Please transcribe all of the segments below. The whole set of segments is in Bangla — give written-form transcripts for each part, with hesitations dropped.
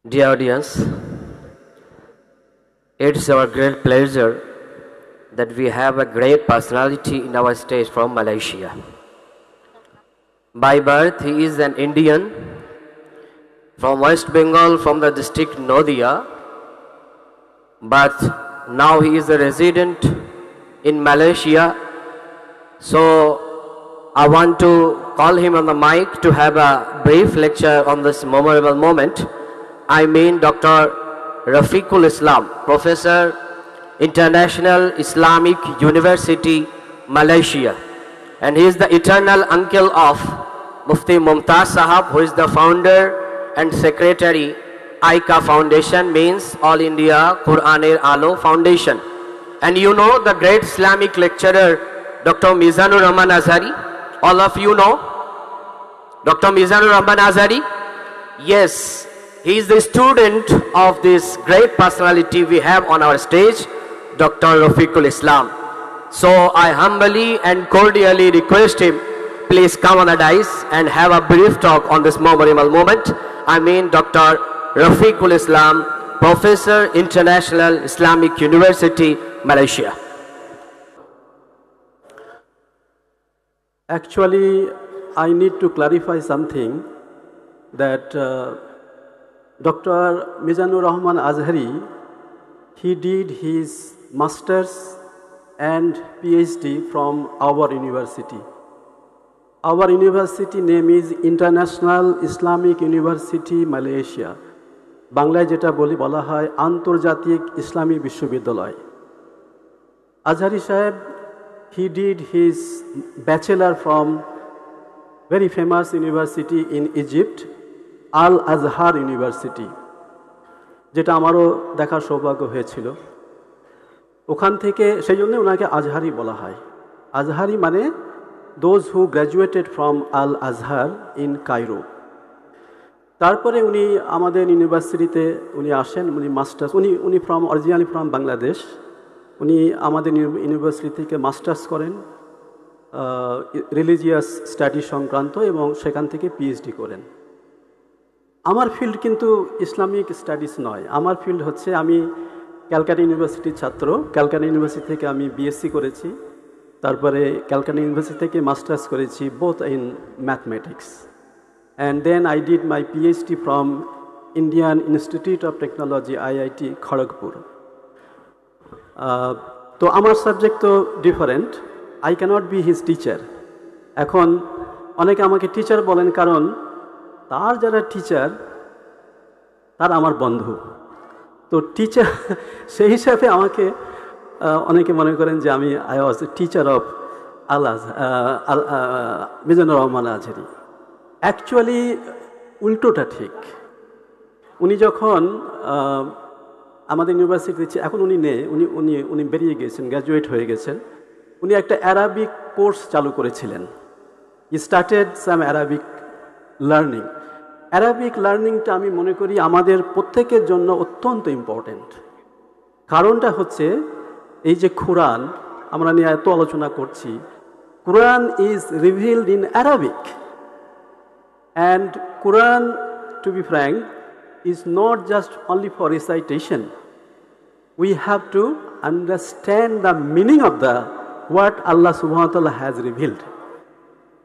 Dear audience, it's our great pleasure that we have a great personality in our stage from Malaysia. By birth, he is an Indian from West Bengal, from the district Nadia, but now he is a resident in Malaysia. So I want to call him on the mic to have a brief lecture on this memorable moment. I mean Dr. Rafiqul Islam, Professor, International Islamic University, Malaysia. And he is the eternal uncle of Mufti Mumtaz Sahab, who is the founder and secretary AICA Foundation, means All India Quran Alo Foundation. And you know the great Islamic lecturer Dr. Mizanur Rahman Azhari. All of you know Dr. Mizanur Rahman Azhari? Yes, he is the student of this great personality we have on our stage, Dr. Rafiqul Islam. So I humbly and cordially request him, please come on the dais and have a brief talk on this memorable moment. I mean Dr. Rafiqul Islam, Professor, International Islamic University, Malaysia. Actually, I need to clarify something that Dr. Mizanur Rahman Azhari, he did his master's and PhD from our university. Our university name is International Islamic University, Malaysia. বাংলায় যেটা বলা হয় আন্তর্জাতিক ইসলামী বিশ্ববিদ্যালয়। Azhari Sahib, he did his bachelor from very famous university in Egypt, Al Azhar University, যেটা আমারও দেখার সৌভাগ্য হয়েছিল। ওখান থেকে সেই জন্য ওনাকে আজহারি বলা হয়। আজহারি মানে those who graduated from Al Azhar in Cairo. তারপরে উনি আমাদের ইউনিভার্সিটিতে উনি আসেন, উনি মাস্টার্স, উনি অরিজিনালি ফ্রম বাংলাদেশ। উনি আমাদের ইউনিভার্সিটি থেকে মাস্টার্স করেন রিলিজিয়াস স্টাডি সংক্রান্ত এবং সেখান থেকে পিএইচডি করেন। আমার ফিল্ড কিন্তু ইসলামিক স্টাডিজ নয়, আমার ফিল্ড হচ্ছে আমি ক্যালকাটা ইউনিভার্সিটির ছাত্র। ক্যালকাটা ইউনিভার্সিটি থেকে আমি বিএসসি করেছি, তারপরে ক্যালকাটা ইউনিভার্সিটি থেকে মাস্টার্স করেছি both in mathematics. And then I did my PhD from Indian Institute of Technology, IIT Kharagpur. তো আমার সাবজেক্ট তো different, I cannot be his teacher. এখন অনেকে আমাকে টিচার বলেন, কারণ তার যারা টিচার তার আমার বন্ধু। তো টিচার সেই হিসাবে আমাকে অনেকে মনে করেন যে আমি I was teacher of Mizanur Rahman Azhari. Actually উল্টোটা ঠিক। উনি যখন আমাদের ইউনিভার্সিটি, এখন উনি নেই, উনি বেরিয়ে গেছেন, গ্র্যাজুয়েট হয়ে গেছেন। উনি একটা অ্যারাবিক কোর্স চালু করেছিলেন। ই স্টার্টেড সাম অ্যারাবিক লার্নিং। অ্যারাবিক লার্নিংটা আমি মনে করি আমাদের প্রত্যেকের জন্য অত্যন্ত ইম্পর্ট্যান্ট। কারণটা হচ্ছে এই যে কোরআন আমরা নিয়ে এত আলোচনা করছি, Quran is revealed in Arabic, and Quran, to be frank, is not just only for recitation. We have to understand the meaning of what Allah subhanahu wa ta'ala has revealed.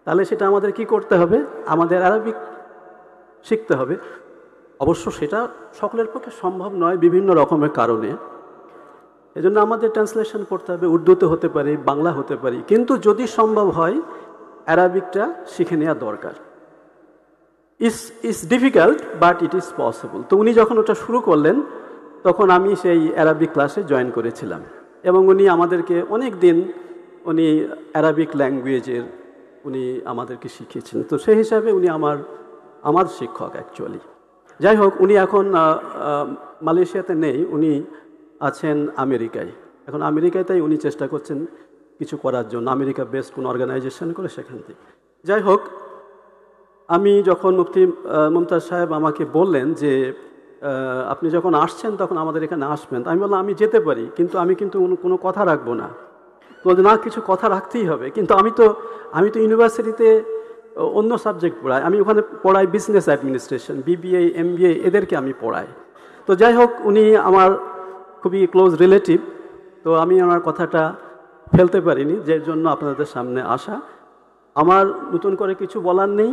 তাহলে সেটা আমাদের কি করতে হবে? আমাদের আরবিক শিখতে হবে। অবশ্য সেটা সকলের পক্ষে সম্ভব নয় বিভিন্ন রকমের কারণে। এজন্য আমাদের ট্রান্সলেশন পড়তে হবে, উর্দুতে হতে পারে, বাংলা হতে পারে, কিন্তু যদি সম্ভব হয় আরবিকটা শিখে নেওয়া দরকার। It's difficult but it is possible. তো উনি যখন ওটা শুরু করলেন তখন আমি সেই অ্যারাবিক ক্লাসে জয়েন করেছিলাম, এবং উনি আমাদেরকে অনেক দিন উনি অ্যারাবিক ল্যাঙ্গুয়েজের উনি আমাদেরকে শিখিয়েছেন। তো সেই হিসাবে উনি আমার শিক্ষক অ্যাকচুয়ালি। যাই হোক, উনি এখন মালয়েশিয়াতে নেই, উনি আছেন আমেরিকায়। এখন আমেরিকায় তাই উনি চেষ্টা করছেন কিছু করার জন্য, আমেরিকা বেসড কোনো অর্গানাইজেশন করে সেখান থেকে। যাই হোক, আমি যখন মুফতি মুমতাজ সাহেব আমাকে বললেন যে আপনি যখন আসছেন তখন আমাদের এখানে আসবেন, আমি বললাম আমি যেতে পারি, কিন্তু আমি কোনো কথা রাখবো না। বলতে না, কিছু কথা রাখতেই হবে। কিন্তু আমি তো ইউনিভার্সিটিতে অন্য সাবজেক্ট পড়াই, আমি ওখানে পড়াই বিজনেস অ্যাডমিনিস্ট্রেশন, বিবিএ, এমবিএ, এদেরকে আমি পড়াই। তো যাই হোক, উনি আমার খুবই ক্লোজ রিলেটিভ, তো আমি আমার কথাটা ফেলতে পারিনি, যে জন্য আপনাদের সামনে আসা। আমার নতুন করে কিছু বলার নেই,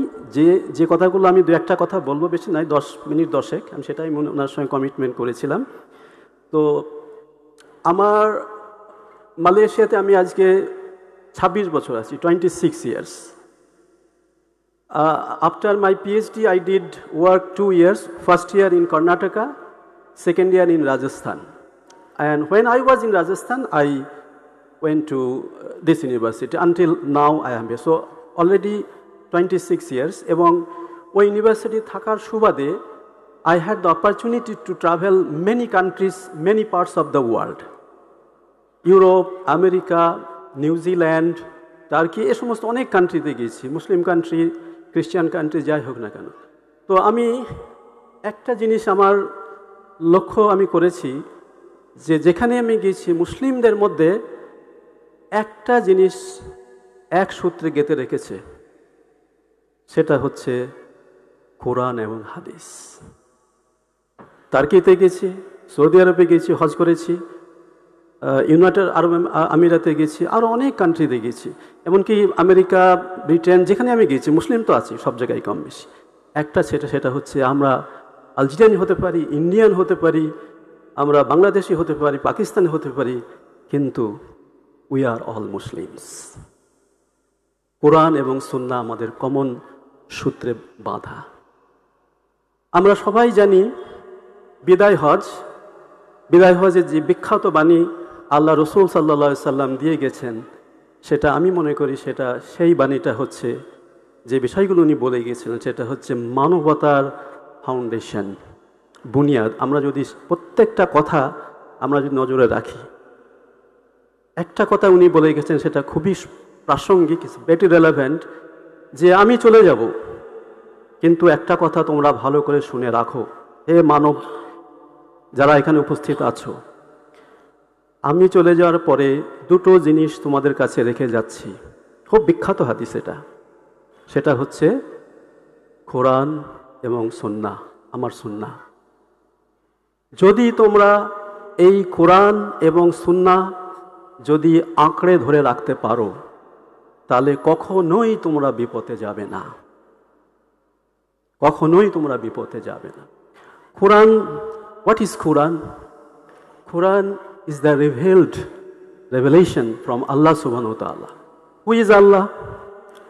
যে কথাগুলো আমি দু একটা কথা বলবো, বেশি নয়, 10 মিনিট 10 আমি সেটাই ওনার সঙ্গে কমিটমেন্ট করেছিলাম। তো আমার মালয়েশিয়াতে আমি আজকে 26 বছর আছি, 26 years. After my PhD, I did work 2 years, first year in Karnataka, second year in Rajasthan. And when I was in Rajasthan, I went to this university. Until now, I am here. So already 26 years. এবং ওই ইউনিভার্সিটি থাকার সুবাদে I had the opportunity to travel many countries, many parts of the world. Europe, America, New Zealand, Turkey, এ সমস্ত অনেক কান্ট্রিতে গিয়েছি, মুসলিম কান্ট্রি, খ্রিস্টান কান্ট্রি, যাই হোক না কেন। তো আমি একটা জিনিস আমার লক্ষ্য আমি করেছি, যে যেখানে আমি গিয়েছি মুসলিমদের মধ্যে একটা জিনিস এক সূত্রে গেঁথে রেখেছে, সেটা হচ্ছে কোরআন এবং হাদিস। টার্কিতে গেছি, সৌদি আরবে গেছি, হজ করেছি, ইউনাইটেড আরব আমিরাতে গেছি, আরও অনেক কান্ট্রিতে গেছি, এমনকি আমেরিকা, ব্রিটেন, যেখানে আমি গেছি মুসলিম তো আছি সব জায়গায় কম বেশি। একটা সেটা হচ্ছে আমরা আলজেরিয়ান হতে পারি, ইন্ডিয়ান হতে পারি, আমরা বাংলাদেশি হতে পারি, পাকিস্তানি হতে পারি, কিন্তু উই আর অল মুসলিমস। কোরআন এবং সুন্নাহ আমাদের কমন সূত্রে বাঁধা। আমরা সবাই জানি বিদায় হজের যে বিখ্যাত বাণী আল্লাহ রসুল সাল্লা সাল্লাম দিয়ে গেছেন, সেটা আমি মনে করি সেটা সেই বাণীটা হচ্ছে, যে বিষয়গুলো উনি বলে গিয়েছিলেন সেটা হচ্ছে মানবতার ফাউন্ডেশন, বুনিয়াদ। আমরা যদি প্রত্যেকটা কথা আমরা যদি নজরে রাখি, একটা কথা উনি বলে গেছেন সেটা খুবই প্রাসঙ্গিক, ভেরি রেলেভেন্ট, যে আমি চলে যাব, কিন্তু একটা কথা তোমরা ভালো করে শুনে রাখো, হে মানব যারা এখানে উপস্থিত আছো, আমি চলে যাওয়ার পরে দুটো জিনিস তোমাদের কাছে রেখে যাচ্ছি। খুব বিখ্যাত হাদিস এটা, সেটা হচ্ছে কোরআন এবং সুন্নাহ, আমার সুন্নাহ। যদি তোমরা এই কোরআন এবং সুন্নাহ যদি আঁকড়ে ধরে রাখতে পারো, তাহলে কখনোই তোমরা বিপদে যাবে না, কখনোই তোমরা বিপদে যাবে না। কোরআন, what is Quran? Quran is the revelation from Allah subhanahu wa ta'ala. Who is Allah?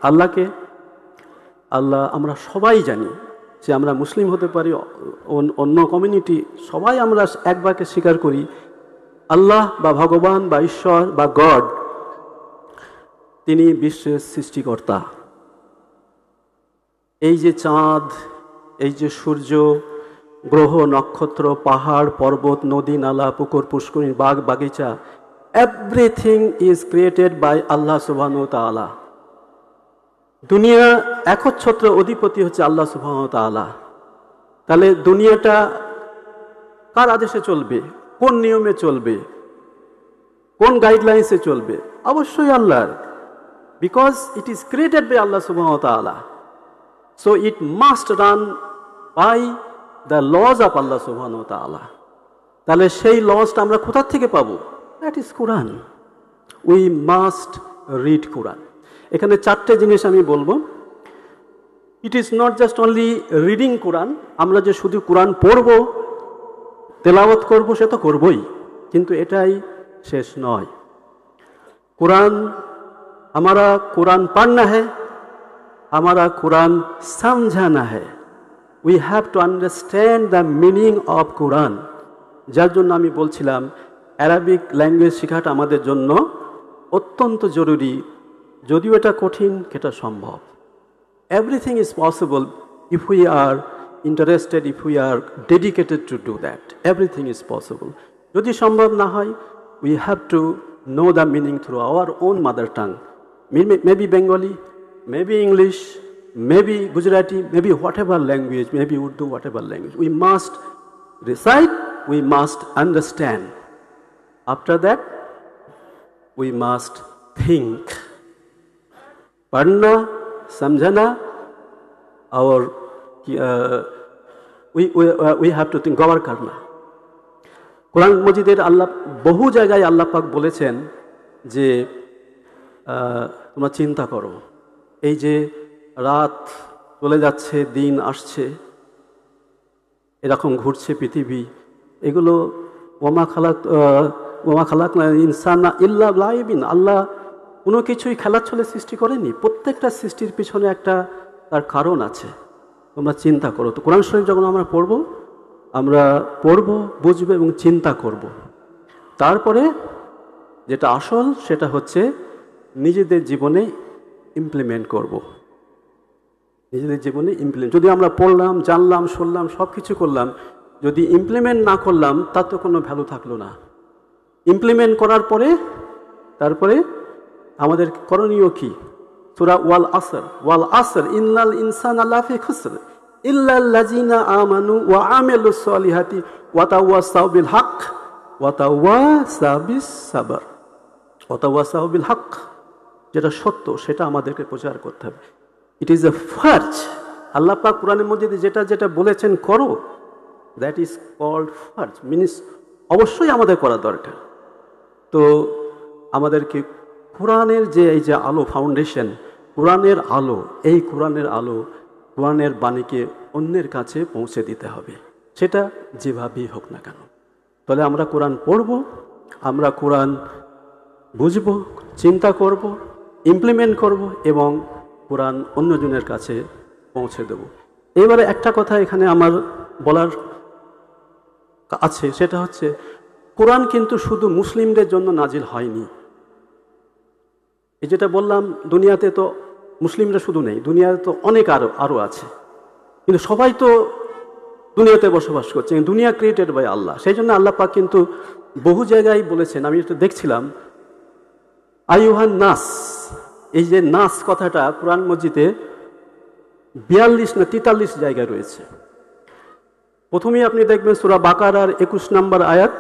আল্লাহকে, আল্লাহ আমরা সবাই জানি, যে আমরা মুসলিম হতে পারি, অন্য কমিউনিটি, সবাই আমরা এক বাক্যে স্বীকার করি আল্লাহ বা ভগবান বা ঈশ্বর বা গড, তিনি বিশ্বের সৃষ্টিকর্তা। এই যে চাঁদ, এই যে সূর্য, গ্রহ, নক্ষত্র, পাহাড়, পর্বত, নদী, নালা, পুকুর, পুষ্করিণী, বাগ, বাগিচা, everything is created by Allah সুবহানাহু ওয়া তাআলা। দুনিয়া একচ্ছত্র অধিপতি হচ্ছে আল্লাহ সুবহানাহু ওয়া তাআলা। তাহলে দুনিয়াটা কার আদেশে চলবে, কোন নিয়মে চলবে, কোন গাইডলাইন্সে চলবে? অবশ্যই আল্লাহর, because it is created by Allah সুবহানাহু ওয়া তাআলা। So it must run by the laws of Allah সুবহানাহু ওয়া তাআলা। তাহলে সেই লজটা আমরা কোথা থেকে পাবো? That is Quran. We must read Quran. এখানে চারটে জিনিস আমি বলবো। It is not just only reading Quran, আমরা যে শুধু কোরআন পড়বো, তেলাওয়াত করবো, সে তো করবই, কিন্তু এটাই শেষ নয়। कुरान, हमारा कुरान पढ़ना है, हमारा कुरान समझाना है। We have to understand the meaning of Quran. যার জন্য আমি বলছিলাম অ্যারাবিক ল্যাঙ্গুয়েজ শেখাটা আমাদের জন্য অত্যন্ত জরুরি, যদিও এটা কঠিন, এটা সম্ভব। Everything is possible if we are interested, if we are dedicated to do that. Everything is possible. যদি সম্ভব না হয়, we have to know the meaning through our own mother tongue, maybe Bengali, maybe English, maybe Gujarati, maybe whatever language, maybe Urdu, whatever language. We must recite, we must understand. After that, we must think. पढ़ना, समझना और we have to think गौर करना। কোরআন মজিদের আল্লাহ বহু জায়গায় আল্লাহ পাক বলেছেন যে তোমরা চিন্তা করো, এই যে রাত চলে যাচ্ছে, দিন আসছে, এরকম ঘুরছে পৃথিবী, এগুলো ওমা খালাক ইনসানা ইল্লা লাইবিন, আল্লাহ কোনো কিছুই খেলার ছলে সৃষ্টি করেনি, প্রত্যেকটা সৃষ্টির পিছনে একটা তার কারণ আছে, তোমরা চিন্তা করো। তো কোরআন শরীফ যখন আমরা পড়ব, বুঝবো এবং চিন্তা করব। তারপরে যেটা আসল সেটা হচ্ছে নিজেদের জীবনে ইমপ্লিমেন্ট করব। নিজেদের জীবনে ইমপ্লিমেন্ট, যদি আমরা পড়লাম, জানলাম, শুনলাম, সব কিছু করলাম, যদি ইমপ্লিমেন্ট না করলাম তার তো কোনো ভ্যালু থাকলো না। ইমপ্লিমেন্ট করার পরে তারপরে আমাদের করণীয় কি? সূরা ওয়াল আসর ইন্নাল ইনসানা লাফি খুসর ইল্লাল্লাযিনা আমানু ওয়া আমিলুস সলিহাতি ওয়া তাওয়াসাউ বিল হক ওয়া তাওয়াসাউ বিস সাবর। ওয়া তাওয়াসাউ বিল হক, যেটা সত্য সেটা আমাদেরকে প্রচার করতে হবে। It is a ফার্জ। আল্লাহ পাক কোরআনের মধ্যে যেটা যেটা বলেছেন করো, দ্যাট ইজ কল্ড ফার্জ, মিনস অবশ্যই আমাদের করা দরকার। তো আমাদেরকে কোরআনের যে এই যে আলো, ফাউন্ডেশন, কোরআনের আলো, এই কোরআনের আলো, কোরআনের বাণীকে অন্যের কাছে পৌঁছে দিতে হবে, সেটা যেভাবেই হোক না কেন। তাহলে আমরা কোরআন পড়ব, আমরা কোরআন বুঝব, চিন্তা করব, ইমপ্লিমেন্ট করব এবং কোরআন অন্যজনের কাছে পৌঁছে দেব। এবারে একটা কথা এখানে আমার বলার আছে, সেটা হচ্ছে কোরআন কিন্তু শুধু মুসলিমদের জন্য নাজিল হয়নি। এই যেটা বললাম, দুনিয়াতে তো মুসলিমরা শুধু নেই, দুনিয়াতে তো অনেক আরও আছে, কিন্তু সবাই তো দুনিয়াতে বসবাস করছে, দুনিয়া ক্রিয়েটেড বাই আল্লাহ। সেই জন্য আল্লাহ পাক কিন্তু বহু জায়গায় বলেছেন, আমি একটু দেখছিলাম, আইয়ুহান নাস, এই যে নাস কথাটা কোরআন মজিদে 42 না 43 জায়গায় রয়েছে। প্রথমেই আপনি দেখবেন সূরা বাকারার 21 নম্বর আয়াত,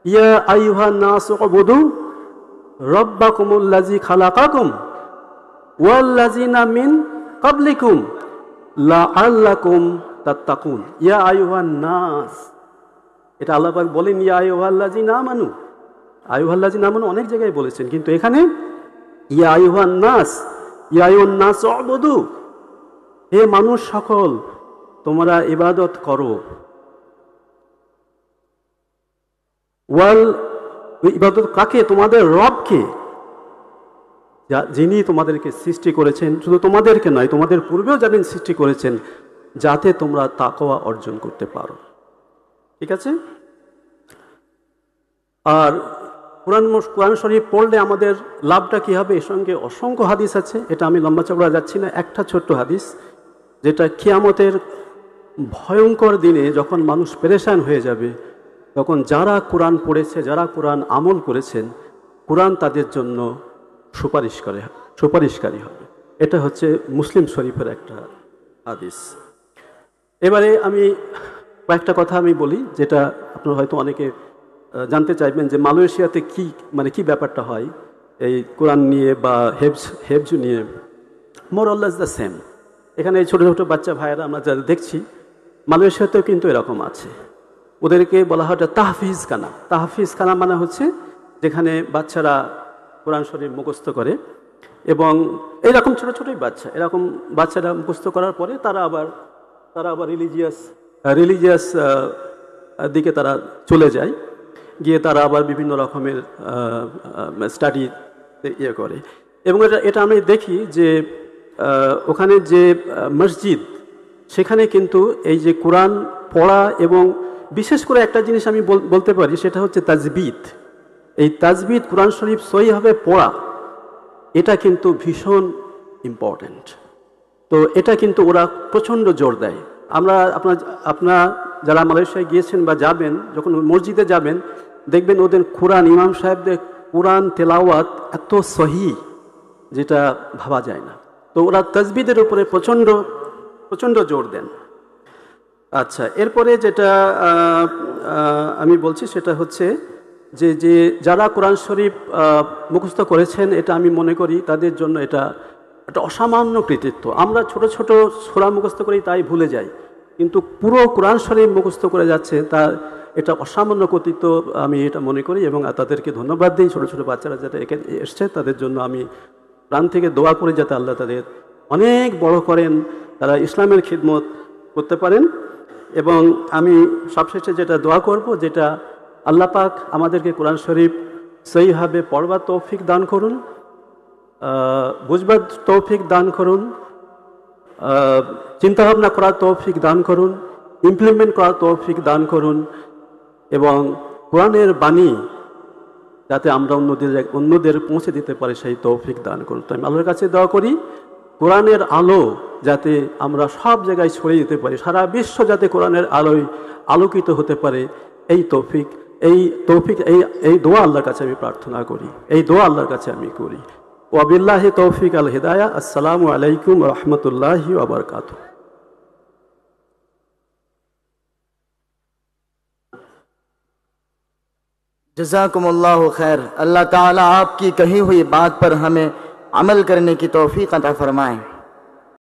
ইয়া আইয়ুহান নাস উবুদু রাব্বাকুমুল্লাযী খালাকাকুম ওয়াল্লাযীনা মিন ক্বাবলিকুম লাআল্লাকুম তাত্তাকুন। ইয়া আইয়ুহান নাস, এটা আল্লাহ পাক বলেন ইয়া আইয়ুহাল্লাযীনা আমানু। আইয়ুহাল্লাযীনা আমানু অনেক জায়গায় বলেছেন, কিন্তু এখানে ইয়া আইয়ুহান নাস, ইয়া আইয়ুহান নাস উবুদু, হে মানুষ সকল তোমরা ইবাদত করো। ওয়াল, ইবাদত কাকে? তোমাদের রবকে, যিনি তোমাদেরকে সৃষ্টি করেছেন, শুধু তোমাদেরকে নয়, তোমাদের পূর্বেও যাদের সৃষ্টি করেছেন, যাতে তোমরা তাকওয়া অর্জন করতে পারো। ঠিক আছে? আর কোরআন শরীফ পড়লে আমাদের লাভটা কি হবে? এর সঙ্গে অসংখ্য হাদিস আছে, এটা আমি লম্বা চওড়া যাচ্ছি না। একটা ছোট্ট হাদিস, যেটা কিয়ামতের ভয়ঙ্কর দিনে যখন মানুষ পেরেশান হয়ে যাবে, তখন যারা কোরআন পড়েছে, যারা কোরআন আমল করেছেন, কোরআন তাদের জন্য সুপারিশকারী হবে। এটা হচ্ছে মুসলিম শরীফের একটা হাদিস। এবারে আমি কয়েকটা কথা আমি বলি, যেটা আপনারা হয়তো অনেকে জানতে চাইবেন যে মালয়েশিয়াতে কি ব্যাপারটা হয় এই কোরআন নিয়ে বা হেফজ নিয়ে। মোর অলওয়েজ দ্য সেম। এখানে এই ছোটো ছোটো বাচ্চা ভাইয়েরা আমরা যারা দেখছি, মালয়েশিয়াতেও কিন্তু এরকম আছে। ওদেরকে বলা হয় তাহফিজ খানা। তাহফিজ খানা মানে হচ্ছে যেখানে বাচ্চারা কোরআন শরীফ মুখস্থ করে, এবং এইরকম ছোটো ছোটোই বাচ্চা, এরকম বাচ্চারা মুখস্থ করার পরে তারা আবার রিলিজিয়াস দিকে তারা চলে যায়, গিয়ে তারা আবার বিভিন্ন রকমের স্টাডি করে। এবং এটা আমি দেখি যে ওখানে যে মসজিদ, সেখানে কিন্তু এই যে কোরআন পড়া, এবং বিশেষ করে একটা জিনিস আমি বলতে পারি, সেটা হচ্ছে তাজবিদ। এই তাজবিদ, কোরআন শরীফ সহিভাবে পড়া, এটা কিন্তু ভীষণ ইম্পর্ট্যান্ট। তো এটা কিন্তু ওরা প্রচণ্ড জোর দেয়। আপনারা যারা মালয়েশিয়ায় গিয়েছেন বা যাবেন, যখন মসজিদে যাবেন, দেখবেন ওদের কোরআন, ইমাম সাহেবদের কোরআন তেলাওয়াত এত সহি, যেটা ভাবা যায় না। তো ওরা তাজবিদের উপরে প্রচণ্ড জোর দেন। আচ্ছা, এরপরে যেটা আমি বলছি সেটা হচ্ছে যে যারা কোরআন শরীফ মুখস্থ করেছেন, এটা আমি মনে করি তাদের জন্য এটা একটা অসামান্য কৃতিত্ব। আমরা ছোট ছোট সূরা মুখস্থ করি তাই ভুলে যাই, কিন্তু পুরো কোরআন শরীফ মুখস্থ করে যাচ্ছে, তার এটা অসামান্য কৃতিত্ব আমি এটা মনে করি এবং তাদেরকে ধন্যবাদ দিই। ছোট ছোট বাচ্চারা যারা এখানে এসছে তাদের জন্য আমি প্রাণ থেকে দোয়া করি যাতে আল্লাহ তাদের অনেক বড় করেন, তারা ইসলামের খিদমত করতে পারেন। এবং আমি সবশেষে যেটা দোয়া করব, যেটা আল্লাহ পাক আমাদেরকে কোরআন শরীফ সহিভাবে পড়বার তৌফিক দান করুন, বুঝবার তৌফিক দান করুন, চিন্তাভাবনা করার তৌফিক দান করুন, ইমপ্লিমেন্ট করার তৌফিক দান করুন, এবং কোরআনের বাণী যাতে আমরা অন্যদের পৌঁছে দিতে পারি সেই তৌফিক দান করুন। তো আমি আল্লাহর কাছে দোয়া করি কোরআনের আলো যাতে আমরা সব জায়গায় ছড়িয়ে দিতে পারি, সারা বিশ্ব যাতে কোরআনের আলোয় আলোকিত হতে পারে, এই তৌফিক এই দোয়া আল্লাহর কাছে আমি প্রার্থনা করি, এই দোয়া আল্লাহর কাছে আমি করি। ওয়াবিল্লাহি তৌফিক আল হিদায়া। আসসালামু আলাইকুম ওয়া রাহমাতুল্লাহি ওয়া বারাকাতুহু। जज़ाकुमुल्लाहु खैर। अल्लाह ताला आपकी कही हुई बात पर हमें अमल करने की तौफीक अता फरमाए।